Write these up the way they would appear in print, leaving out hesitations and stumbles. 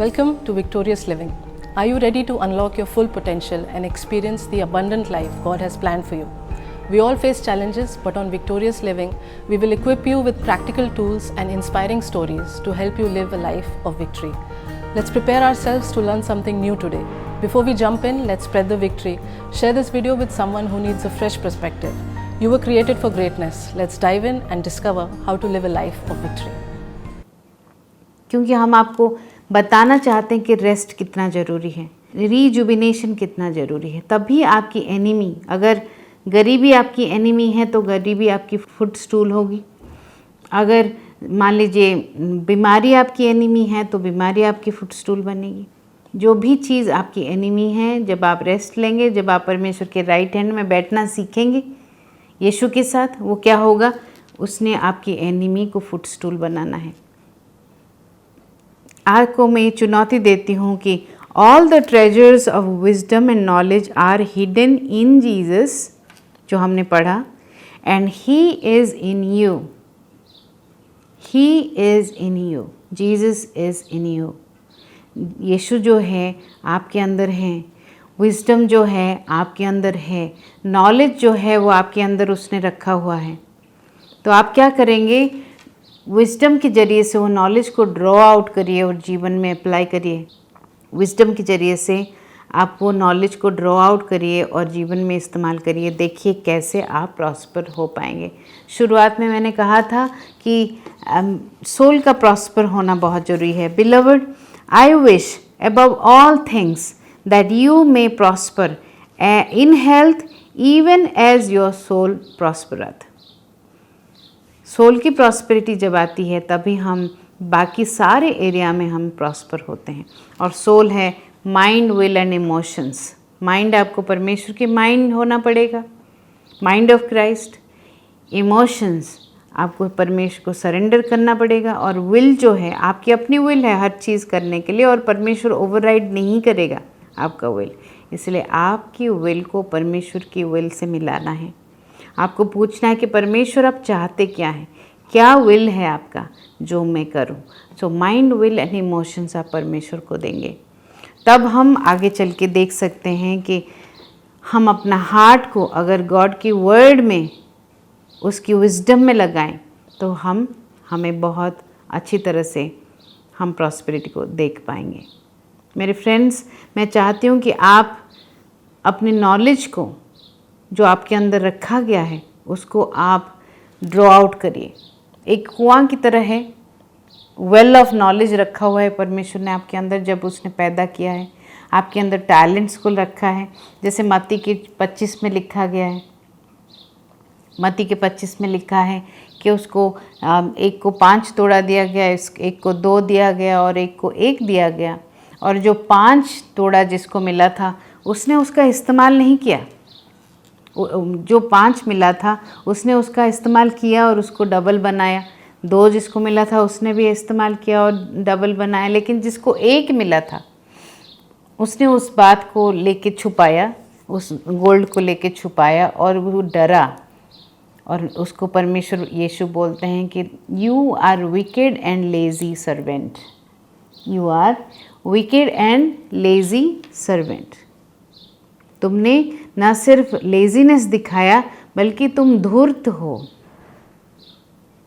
Welcome to Victorious Living. Are you ready to unlock your full potential and experience the abundant life God has planned for you? We all face challenges, but on Victorious Living, we will equip you with practical tools and inspiring stories to help you live a life of victory. Let's prepare ourselves to learn something new today. Before we jump in, let's spread the victory. Share this video with someone who needs a fresh perspective. You were created for greatness. Let's dive in and discover how to live a life of victory. क्योंकि हम आपको बताना चाहते हैं कि rest कितना ज़रूरी है, रीजुबिनेशन कितना ज़रूरी है। तभी आपकी एनिमी, अगर गरीबी आपकी एनिमी है तो गरीबी आपकी फुट स्टूल होगी। अगर मान लीजिए बीमारी आपकी एनिमी है तो बीमारी आपकी फुट स्टूल बनेगी। जो भी चीज़ आपकी एनिमी है, जब आप रेस्ट लेंगे, जब आप परमेश्वर के राइट हैंड में बैठना सीखेंगे यीशु के साथ, वो क्या होगा, उसने आपकी एनिमी को फुट स्टूल बनाना है। आपको मैं चुनौती देती हूँ कि all the treasures of wisdom and knowledge are hidden in Jesus, जो हमने पढ़ा, and he is in you, he is in you, Jesus is in you. यीशु जो है आपके अंदर है, विजडम जो है आपके अंदर है, नॉलेज जो है वो आपके अंदर उसने रखा हुआ है। तो आप क्या करेंगे, विजडम के ज़रिए से वो नॉलेज को ड्रॉ आउट करिए और जीवन में अप्लाई करिए। विजडम के ज़रिए से आप वो नॉलेज को ड्रॉ आउट करिए और जीवन में इस्तेमाल करिए। देखिए कैसे आप प्रॉस्पर हो पाएंगे। शुरुआत में मैंने कहा था कि सोल का प्रॉस्पर होना बहुत ज़रूरी है। Beloved, I wish above all things that you may prosper in health even as your soul prospereth. Soul की प्रॉस्पेरिटी जब आती है तभी हम बाकी सारे एरिया में हम प्रॉस्पर होते हैं। और सोल है mind, will and emotions. Mind आपको परमेश्वर के माइंड होना पड़ेगा, माइंड ऑफ क्राइस्ट। इमोशंस आपको परमेश्वर को सरेंडर करना पड़ेगा। और विल जो है आपकी अपनी विल है हर चीज़ करने के लिए, और परमेश्वर ओवरराइड नहीं करेगा आपका विल। इसलिए आपकी विल को परमेश्वर की विल से मिलाना है। आपको पूछना है कि परमेश्वर आप चाहते क्या हैं, क्या विल है आपका जो मैं करूं। So mind, will and emotions आप परमेश्वर को देंगे, तब हम आगे चल के देख सकते हैं कि हम अपना हार्ट को अगर गॉड की वर्ड में, उसकी विजडम में लगाएं तो हमें बहुत अच्छी तरह से हम प्रॉस्पेरिटी को देख पाएंगे। मेरे फ्रेंड्स, मैं चाहती हूँ कि आप अपने नॉलेज को जो आपके अंदर रखा गया है उसको आप ड्रॉ आउट करिए। एक कुआं की तरह है, वेल ऑफ नॉलेज रखा हुआ है परमेश्वर ने आपके अंदर जब उसने पैदा किया है। आपके अंदर टैलेंट्स को रखा है, जैसे मत्ती के 25 में लिखा गया है। मत्ती के 25 में लिखा है कि उसको एक को 5 तोड़ा दिया गया, एक को 2 दिया गया और एक को 1 दिया गया। और जो 5 तोड़ा जिसको मिला था उसने उसका इस्तेमाल नहीं किया। जो 5 मिला था उसने उसका इस्तेमाल किया और उसको डबल बनाया। 2 जिसको मिला था उसने भी इस्तेमाल किया और डबल बनाया। लेकिन जिसको 1 मिला था उसने उस बात को लेके छुपाया, उस गोल्ड को लेके छुपाया और वो डरा। और उसको परमेश्वर यीशु बोलते हैं कि you are wicked and lazy servant, you are wicked and lazy servant. तुमने न सिर्फ लेजीनेस दिखाया बल्कि तुम धूर्त हो।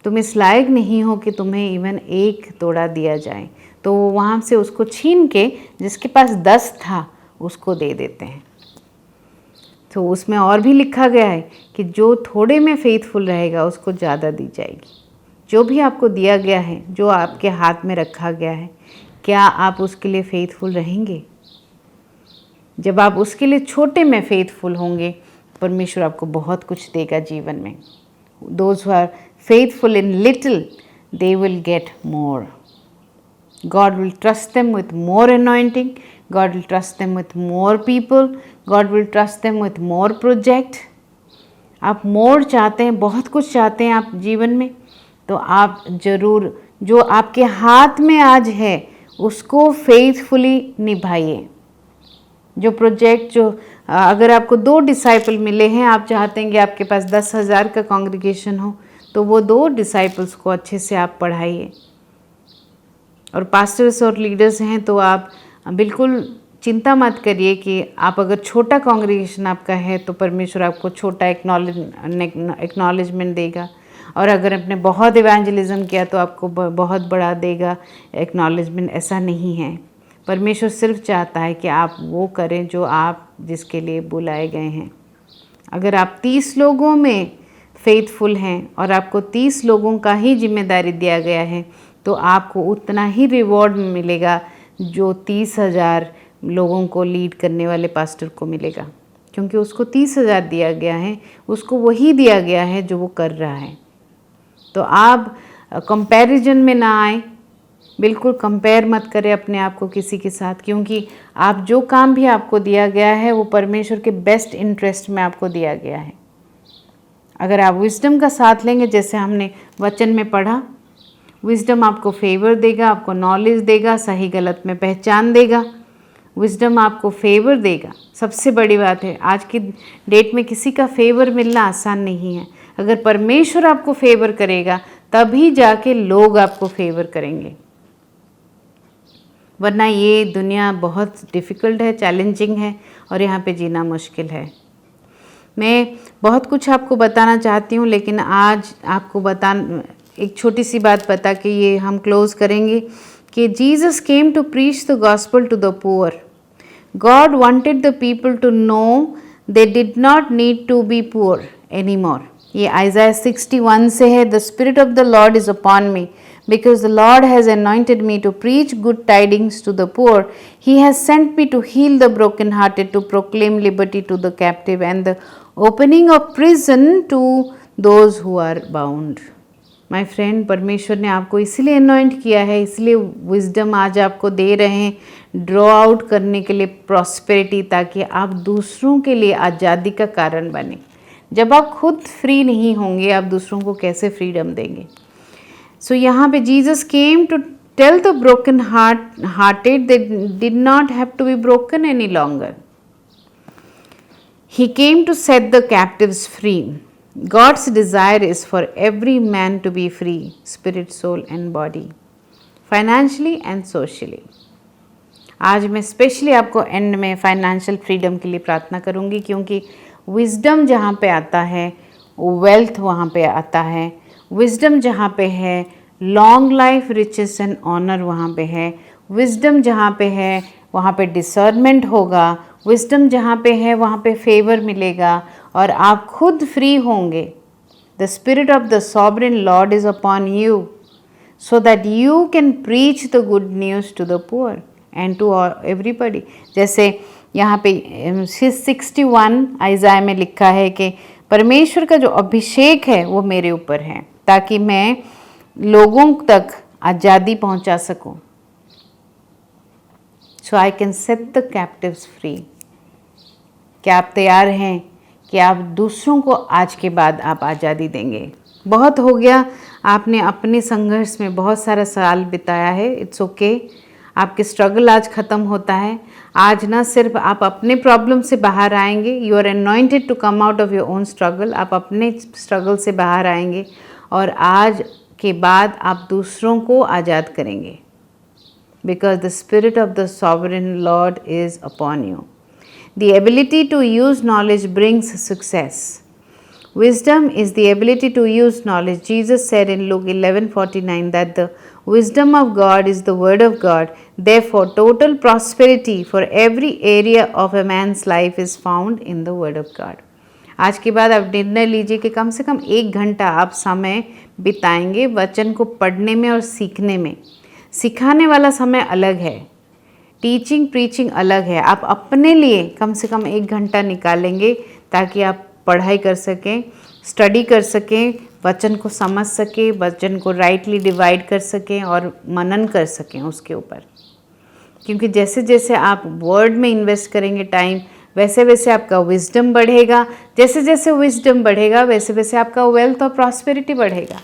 तुम इस लायक नहीं हो कि तुम्हें इवन 1 तोड़ा दिया जाए। तो वो वहाँ से उसको छीन के जिसके पास 10 था उसको दे देते हैं। तो उसमें और भी लिखा गया है कि जो थोड़े में फेथफुल रहेगा उसको ज़्यादा दी जाएगी। जो भी आपको दिया गया है, जो आपके हाथ में रखा गया है, क्या आप उसके लिए फेथफुल रहेंगे? जब आप उसके लिए छोटे में फेथफुल होंगे, परमेश्वर आपको बहुत कुछ देगा जीवन में। Those who are faithful in little, they will get more. God will trust them with more anointing. God will trust them with more people. God will trust them with more project. आप मोर चाहते हैं, बहुत कुछ चाहते हैं आप जीवन में, तो आप ज़रूर जो आपके हाथ में आज है उसको फेथफुली निभाइए। जो प्रोजेक्ट, जो अगर आपको 2 डिसाइपल मिले हैं, आप चाहते हैं कि आपके पास 10,000 का कांग्रीगेशन हो, तो वो 2 डिसाइपल्स को अच्छे से आप पढ़ाइए। और पास्टर्स और लीडर्स हैं तो आप बिल्कुल चिंता मत करिए कि आप अगर छोटा कॉन्ग्रीगेशन आपका है तो परमेश्वर आपको छोटा एक्नॉलेजमेंट देगा, और अगर आपने बहुत इवेंजलिज्म किया तो आपको बहुत बड़ा देगा एक्नॉलेजमेंट। ऐसा नहीं है। परमेश्वर सिर्फ चाहता है कि आप वो करें जो आप जिसके लिए बुलाए गए हैं। अगर आप 30 लोगों में फेथफुल हैं और आपको 30 लोगों का ही जिम्मेदारी दिया गया है तो आपको उतना ही रिवॉर्ड मिलेगा जो 30,000 लोगों को लीड करने वाले पास्टर को मिलेगा, क्योंकि उसको 30,000 दिया गया है, उसको वही दिया गया है जो वो कर रहा है। तो आप कंपैरिजन में ना आए, बिल्कुल कंपेयर मत करें अपने आप को किसी के साथ, क्योंकि आप जो काम भी आपको दिया गया है वो परमेश्वर के बेस्ट इंटरेस्ट में आपको दिया गया है। अगर आप विजडम का साथ लेंगे, जैसे हमने वचन में पढ़ा, विजडम आपको फेवर देगा, आपको नॉलेज देगा, सही गलत में पहचान देगा। विजडम आपको फेवर देगा। सबसे बड़ी बात है, आज की डेट में किसी का फेवर मिलना आसान नहीं है। अगर परमेश्वर आपको फेवर करेगा तभी जाके लोग आपको फेवर करेंगे, वरना ये दुनिया बहुत डिफ़िकल्ट है, चैलेंजिंग है और यहाँ पे जीना मुश्किल है। मैं बहुत कुछ आपको बताना चाहती हूँ, लेकिन आज आपको एक छोटी सी बात बता के ये हम क्लोज करेंगे कि Jesus came to preach the gospel to the poor. God wanted the people to know they did not need to be poor any more. ये आइज़ाया 61 से है। The spirit of the Lord is upon me because the Lord has anointed me to preach good tidings to the poor. He has sent me to heal the brokenhearted, to proclaim liberty to the captive and the opening of prison to those who are bound. My friend, परमेश्वर ने आपको इसलिए anoint किया है, इसलिए wisdom आज आपको दे रहे हैं ड्रॉ आउट करने के लिए प्रॉस्पेरिटी, ताकि आप दूसरों के लिए आज़ादी का कारण बने। जब आप खुद फ्री नहीं होंगे, आप दूसरों को कैसे फ्रीडम देंगे? सो यहाँ पे Jesus came to tell the broken hearted they did not have to be broken any longer. He came to set the captives free. God's desire is for every man to be free, spirit, soul and body, financially and socially. आज मैं specially आपको and में financial freedom के लिए प्रार्थना करूँगी, क्योंकि wisdom जहाँ पे आता है वेल्थ वहाँ पे आता है। विजडम जहाँ पे है long life, riches and honour वहाँ पे है। विजडम जहाँ पे है वहाँ पे डिसर्नमेंट होगा। विजडम जहाँ पे है वहाँ पे फेवर मिलेगा और आप खुद फ्री होंगे। The spirit of the sovereign Lord is upon you so that you can preach the good news to the poor and to everybody. जैसे यहाँ पे 61 आइज़ाया में लिखा है कि परमेश्वर का जो अभिषेक है वो मेरे ऊपर है, ताकि मैं लोगों तक आज़ादी पहुंचा सकूं। So I can set the captives free. क्या आप तैयार हैं कि आप दूसरों को आज के बाद आप आज़ादी देंगे? बहुत हो गया, आपने अपने संघर्ष में बहुत सारा साल बिताया है। इट्स ओके, आपके स्ट्रगल आज ख़त्म होता है। आज ना सिर्फ आप अपने प्रॉब्लम से बाहर आएंगे, you are anointed to come out of your own struggle. आप अपने स्ट्रगल से बाहर आएंगे और आज के बाद आप दूसरों को आज़ाद करेंगे, because the spirit of the sovereign Lord is upon you. The ability to use knowledge brings success. Wisdom is the ability to use knowledge. Jesus said in Luke 11:49 that the wisdom of God is the word of God. Therefore, total prosperity for every area of a man's life is found in the word of God. आज के बाद आप निर्णय लीजिए कि कम से कम 1 घंटा आप समय बिताएंगे वचन को पढ़ने में और सीखने में। सिखाने वाला समय अलग है, टीचिंग प्रीचिंग अलग है। आप अपने लिए कम से कम 1 घंटा निकालेंगे ताकि आप पढ़ाई कर सकें, स्टडी कर सकें, वचन को समझ सकें, वचन को राइटली डिवाइड कर सकें और मनन कर सकें उसके ऊपर। क्योंकि जैसे जैसे आप वर्ड में इन्वेस्ट करेंगे टाइम, वैसे वैसे आपका विजडम बढ़ेगा। जैसे जैसे विजडम बढ़ेगा वैसे वैसे आपका वेल्थ और प्रॉस्पेरिटी बढ़ेगा।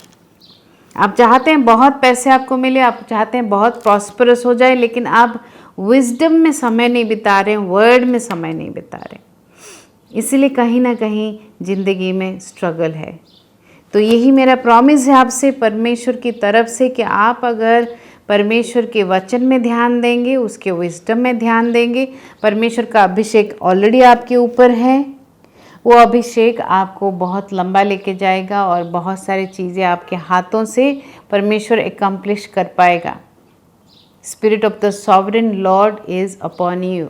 आप चाहते हैं बहुत पैसे आपको मिले, आप चाहते हैं बहुत प्रॉस्परस हो जाए, लेकिन आप विजडम में समय नहीं बिता रहे, वर्ड में समय नहीं बिता रहे, इसलिए कहीं ना कहीं ज़िंदगी में स्ट्रगल है। तो यही मेरा प्रॉमिस है आपसे परमेश्वर की तरफ से कि आप अगर परमेश्वर के वचन में ध्यान देंगे, उसके विजडम में ध्यान देंगे। परमेश्वर का अभिषेक ऑलरेडी आपके ऊपर है, वो अभिषेक आपको बहुत लंबा लेके जाएगा और बहुत सारी चीज़ें आपके हाथों से परमेश्वर एकम्प्लिश कर पाएगा। Spirit of the sovereign Lord is upon you.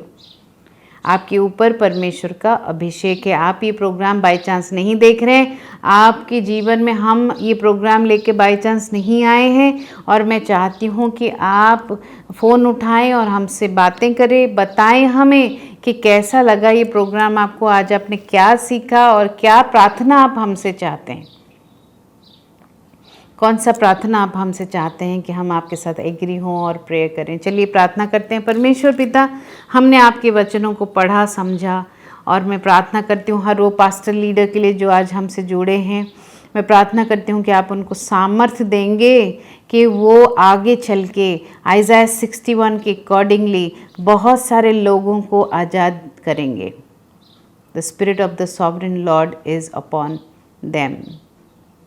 आपके ऊपर परमेश्वर का अभिषेक है। आप ये प्रोग्राम बाय चांस नहीं देख रहे हैं, आपके जीवन में हम ये प्रोग्राम लेके बाय चांस नहीं आए हैं। और मैं चाहती हूँ कि आप फ़ोन उठाएं और हमसे बातें करें, बताएं हमें कि कैसा लगा ये प्रोग्राम आपको, आज आपने क्या सीखा और क्या प्रार्थना आप हमसे चाहते हैं, कौन सा प्रार्थना आप हमसे चाहते हैं कि हम आपके साथ एग्री हों और प्रेयर करें। चलिए प्रार्थना करते हैं। परमेश्वर पिता, हमने आपके वचनों को पढ़ा, समझा, और मैं प्रार्थना करती हूँ हर वो पास्टर लीडर के लिए जो आज हमसे जुड़े हैं। मैं प्रार्थना करती हूँ कि आप उनको सामर्थ्य देंगे कि वो आगे चल के आइज़ाया 61 के अकॉर्डिंगली बहुत सारे लोगों को आज़ाद करेंगे। The spirit of the sovereign Lord is upon them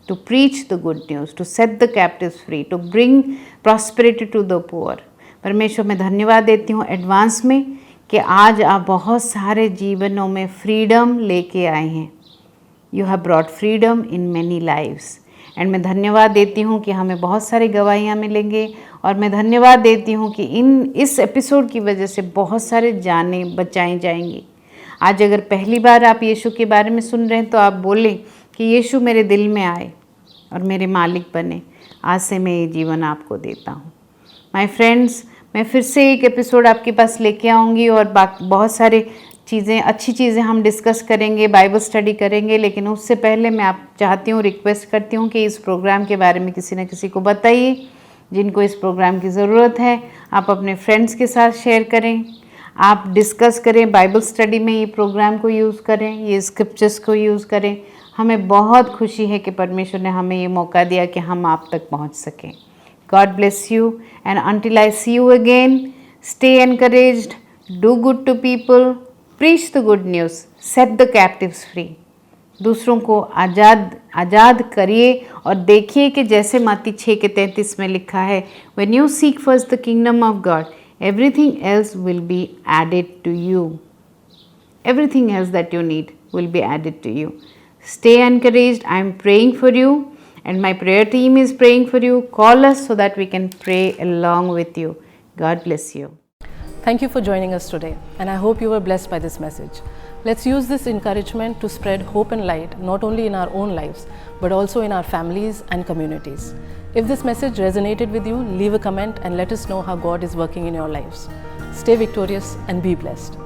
to preach the good news, to set the captives free, to bring prosperity to the poor। परमेश्वर मैं धन्यवाद देती हूँ एडवांस में कि आज आप बहुत सारे जीवनों में फ्रीडम लेके आए हैं। You have brought freedom in many lives. And मैं धन्यवाद देती हूँ कि हमें बहुत सारी गवाहियाँ मिलेंगे, और मैं धन्यवाद देती हूँ कि इस एपिसोड की वजह से बहुत सारे जाने बचाई जाएंगी। आज अगर पहली बार आप यीशु के बारे में सुन रहे हैं तो आप बोलें कि यीशु मेरे दिल में आए और मेरे मालिक बने। आज से मैं ये जीवन आपको देता हूँ। माय फ्रेंड्स, मैं फिर से एक एपिसोड आपके पास लेके आऊँगी और बहुत सारे चीज़ें, अच्छी चीज़ें हम डिस्कस करेंगे, बाइबल स्टडी करेंगे। लेकिन उससे पहले मैं आप चाहती हूँ, रिक्वेस्ट करती हूँ कि इस प्रोग्राम के बारे में किसी न किसी को बताइए जिनको इस प्रोग्राम की ज़रूरत है। आप अपने फ्रेंड्स के साथ शेयर करें, आप डिस्कस करें, बाइबल स्टडी में ये प्रोग्राम को यूज़ करें, ये स्क्रिप्चर्स को यूज़ करें। हमें बहुत खुशी है कि परमेश्वर ने हमें ये मौका दिया कि हम आप तक पहुंच सकें। God bless you, and until I see you again, stay encouraged, do good to people, preach the good news, set the captives free. दूसरों को आज़ाद करिए और देखिए कि जैसे मत्ती 6:33 में लिखा है, when you seek first the kingdom of God, everything else will be added to you. Everything else that you need will be added to you. Stay encouraged. I am praying for you, and my prayer team is praying for you. Call us so that we can pray along with you. God bless you. Thank you for joining us today, and I hope you were blessed by this message. Let's use this encouragement to spread hope and light not only in our own lives but also in our families and communities. If this message resonated with you, leave a comment and let us know how God is working in your lives. Stay victorious and be blessed.